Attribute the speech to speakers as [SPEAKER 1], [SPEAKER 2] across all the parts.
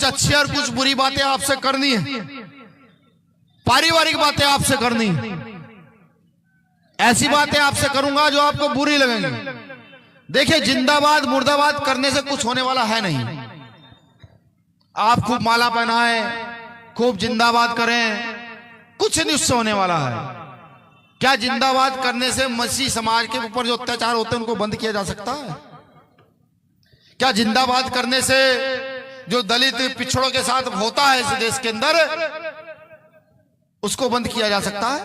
[SPEAKER 1] अच्छी और कुछ बुरी बातें आपसे करनी है, पारिवारिक बातें आपसे करनी है। ऐसी बातें आपसे करूंगा जो आपको बुरी लगेंगी। देखिए, जिंदाबाद मुर्दाबाद करने से कुछ होने वाला है नहीं। आप खूब माला पहनाएं, खूब जिंदाबाद करें, कुछ नहीं उससे होने वाला है। क्या जिंदाबाद करने से मसीह समाज के ऊपर जो अत्याचार होते हैं उनको बंद किया जा सकता है? क्या जिंदाबाद करने से जो दलित पिछड़ों के साथ होता है इस देश के अंदर, उसको बंद किया जा सकता है?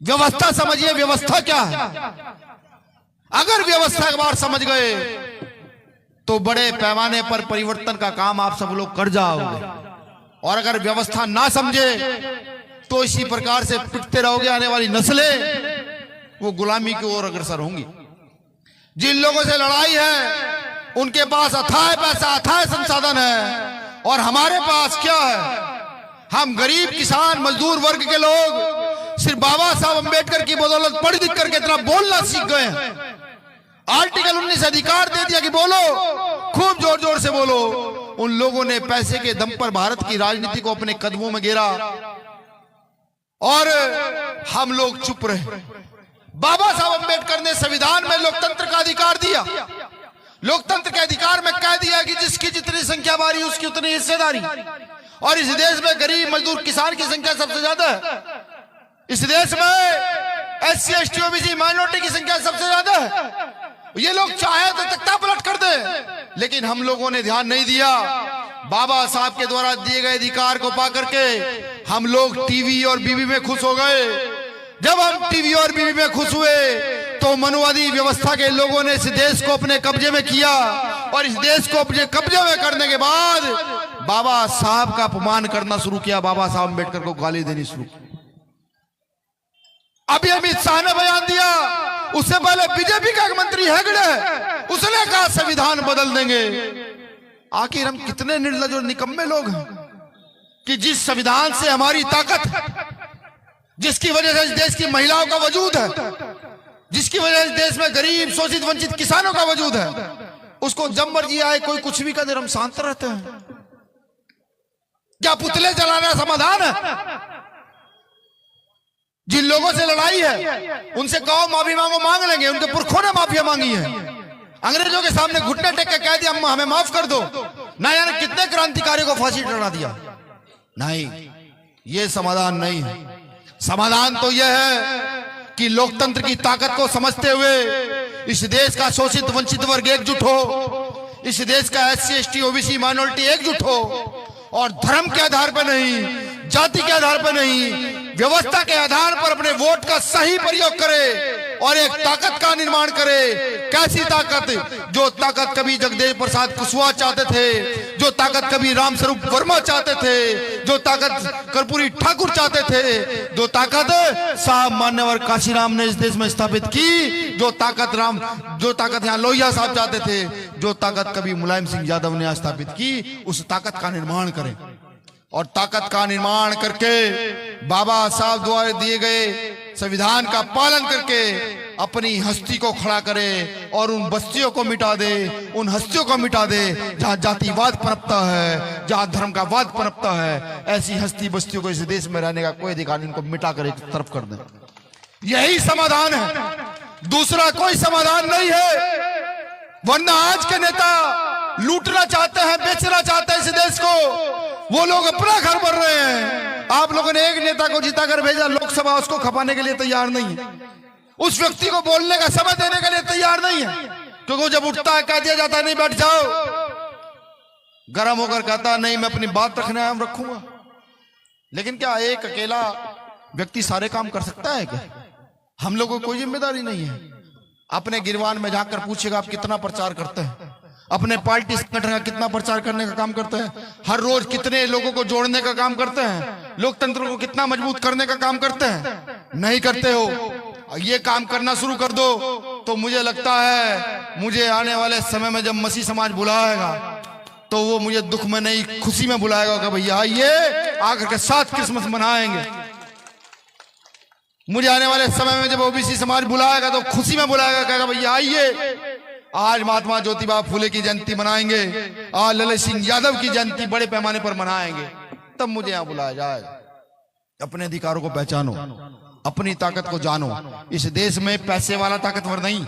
[SPEAKER 1] व्यवस्था समझिए, व्यवस्था क्या है। अगर व्यवस्था एक बार समझ गए तो बड़े पैमाने पर परिवर्तन का काम आप सब लोग कर जाओगे। और अगर व्यवस्था ना समझे तो इसी प्रकार से पिटते रहोगे। आने वाली नस्लें वो गुलामी की ओर अग्रसर होंगी। जिन लोगों से लड़ाई है उनके पास अथाह पैसा, अथाह संसाधन है, और हमारे पास क्या है? हम गरीब किसान मजदूर वर्ग के लोग सिर्फ बाबा साहब अंबेडकर की बदौलत पढ़ लिख करके इतना बोलना सीख गए हैं। आर्टिकल 19 अधिकार दे दिया कि बोलो, खूब जोर जोर से बोलो। उन लोगों ने पैसे के दम पर भारत की राजनीति को अपने कदमों में घेरा और हम लोग चुप रहे। बाबा साहब अंबेडकर ने संविधान में लोकतंत्र का अधिकार दिया। लोकतंत्र के अधिकार में कह दिया कि जिसकी जितनी संख्या बारी उसकी उतनी हिस्सेदारी। और इस देश में गरीब मजदूर किसान की संख्या सबसे ज्यादा है। इस देश में SC ST OBC माइनॉरिटी की संख्या सबसे ज्यादा है। ये लोग चाहे तो तख्ता पलट कर दे, लेकिन हम लोगों ने ध्यान नहीं दिया। बाबा साहब के द्वारा दिए गए अधिकार को पा करके हम लोग टीवी और बीवी में खुश हो गए। जब हम टीवी और बीवी में खुश हुए तो मनुवादी व्यवस्था के लोगों ने इस देश को अपने कब्जे में किया। और इस देश को अपने कब्जे में करने के बाद बाबा साहब का अपमान करना शुरू किया, बाबा साहब अम्बेडकर को गाली देनी शुरू की। अभी अमित शाह ने बयान दिया, उससे पहले बीजेपी का एक मंत्री हेगड़े, उसने कहा संविधान बदल देंगे। आखिर हम कितने निर्लज और निकम्मे लोग हैं कि जिस संविधान से हमारी ताकत है, जिसकी वजह से इस देश की महिलाओं का वजूद है, जिसकी वजह से इस देश में गरीब शोषित वंचित किसानों का वजूद है, उसको जब मर्जी आए कोई कुछ भी कर, हम शांत रहते हैं। क्या पुतले जलाना समाधान है? जिन लोगों से लड़ाई है उनसे कहो माफी मांगो, मांग लेंगे। उनके पुरखों ने माफिया मांगी है। अंग्रेजों के सामने घुटने टेक के कह दिया हमें माफ कर दो। ना यानी कितने क्रांतिकारियों को फांसी चढ़ा दिया। नहीं, ये समाधान नहीं है। समाधान तो यह है कि लोकतंत्र की ताकत को समझते हुए इस देश का शोषित वंचित वर्ग एकजुट हो, इस देश का SC ST OBC माइनॉरिटी एकजुट हो, और धर्म के आधार पर नहीं, जाति के आधार पर नहीं, व्यवस्था के आधार पर अपने वोट का सही प्रयोग करे और एक ताकत का निर्माण करे। कैसी ताकत? जो ताकत कभी जगदेव प्रसाद कुशवाहा चाहते थे, जो ताकत कभी रामस्वरूप वर्मा चाहते थे, जो ताकत कर्पूरी ठाकुर चाहते थे, जो ताकत साहब मान्यवर काशीराम ने इस देश में स्थापित की, जो ताकत यहाँ लोहिया साहब चाहते थे, जो ताकत कभी मुलायम सिंह यादव ने स्थापित की, उस ताकत का निर्माण करें। और ताकत का निर्माण करके बाबा साहब द्वारा दिए गए संविधान का पालन करके अपनी हस्ती को खड़ा करे और उन बस्तियों को मिटा दे, उन हस्तियों को मिटा दे जहां जातिवाद पनपता है, जहां धर्म का वाद पनपता है। ऐसी हस्ती बस्तियों को इस देश में रहने का कोई अधिकार नहीं, इनको मिटा कर एक तरफ कर दे। यही समाधान है, दूसरा कोई समाधान नहीं है। वरना आज के नेता लूटना चाहते हैं, बेचना चाहते हैं इस देश को। वो लोग अपना घर भर रहे हैं। आप लोगों ने एक नेता को जिता कर भेजा लोकसभा, उसको खपाने के लिए तैयार नहीं है। उस व्यक्ति को बोलने का समय देने के लिए तैयार नहीं है, क्योंकि जब उठता है कह दिया जाता है नहीं बैठ जाओ। गरम होकर कहता है नहीं मैं अपनी बात रखने आया हूं, रखूंगा। लेकिन क्या एक अकेला व्यक्ति सारे काम कर सकता है क्या? हम लोगों को कोई जिम्मेदारी नहीं है। अपने गिरवान में जाकर पूछेगा आप कितना प्रचार करते हैं, अपने पार्टी संगठन का कितना प्रचार करने का काम करते हैं, हर रोज कितने लोगों को जोड़ने का काम करते हैं, लोकतंत्र को कितना मजबूत करने का काम करते हैं? नहीं करते हो। ये काम करना शुरू कर दो तो मुझे लगता है मुझे आने वाले समय में जब मसीह समाज बुलाएगा तो वो मुझे दुख में नहीं खुशी में बुलाएगा कि भैया आइए आकर के साथ क्रिसमस मनाएंगे। मुझे आने वाले समय में जब OBC समाज बुलाएगा तो खुशी में बुलाएगा, कहेगा भैया आइए आज महात्मा ज्योतिबा फुले की जयंती मनाएंगे, आज ललित सिंह यादव की जयंती बड़े पैमाने पर मनाएंगे, तब मुझे यहां बुलाया जाए। अपने अधिकारों को पहचानो, अपनी ताकत को जानो। इस देश में पैसे वाला ताकतवर नहीं,